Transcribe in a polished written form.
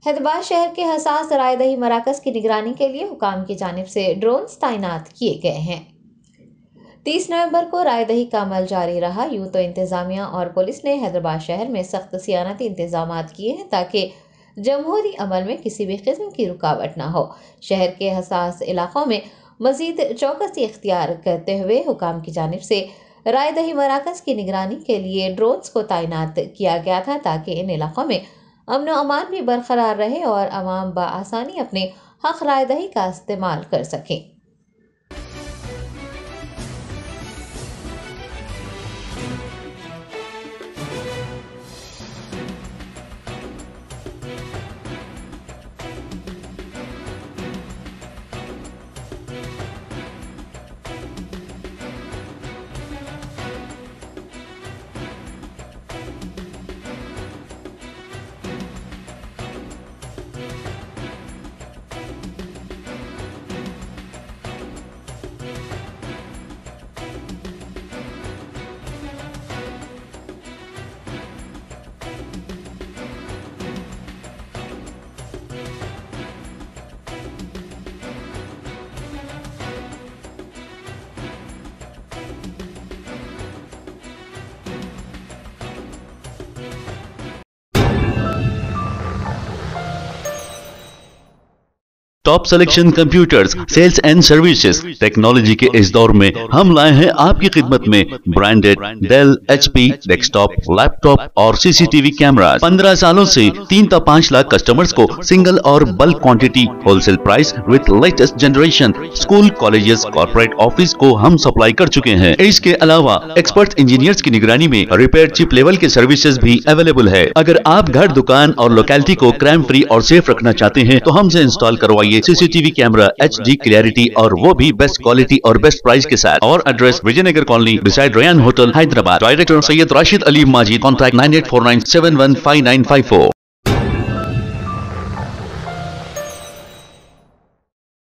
हैदराबाद शहर के हसास रायदही मराकज की निगरानी के लिए हुकाम की जानिब से ड्रोन्स तैनात किए गए हैं। 30 नवंबर को रायदही का अमल जारी रहा। यूं तो इंतजामिया और पुलिस ने हैदराबाद शहर में सख्त सियानती इंतजाम किए हैं ताकि जमहूरी अमल में किसी भी किस्म की रुकावट न हो। शहर के हसास इलाकों में मजीद चौकसी इख्तियार करते हुए हुकाम की जानिब से रायदही मराकज की निगरानी के लिए ड्रोन्स को तैनात किया गया था ताकि इन इलाकों में अमन व अमान भी बरकरार रहे और अवाम बआसानी अपने हक रायदही का इस्तेमाल कर सकें। Top selection computers sales and services technology के इस दौर में हम लाए हैं आपकी खिदमत में branded Dell, HP desktop, laptop और सीसीटीवी कैमरा। 15 सालों से 3 से 5 लाख कस्टमर्स को सिंगल और bulk quantity wholesale price with latest generation school, colleges, corporate office को हम सप्लाई कर चुके हैं। इसके अलावा एक्सपर्ट इंजीनियर्स की निगरानी में रिपेयर चिप लेवल के सर्विसेज भी अवेलेबल है। अगर आप घर, दुकान और लोकेलिटी को क्राइम फ्री और सेफ रखना चाहते हैं तो हमसे इंस्टॉल करवाइए सीसीटीवी कैमरा, HD क्लैरिटी और वो भी बेस्ट क्वालिटी और बेस्ट प्राइस के साथ। और address Vijayanagar colony beside Ryan hotel, Hyderabad. Director Syed Rashid Ali Majid. Contact 9849715954।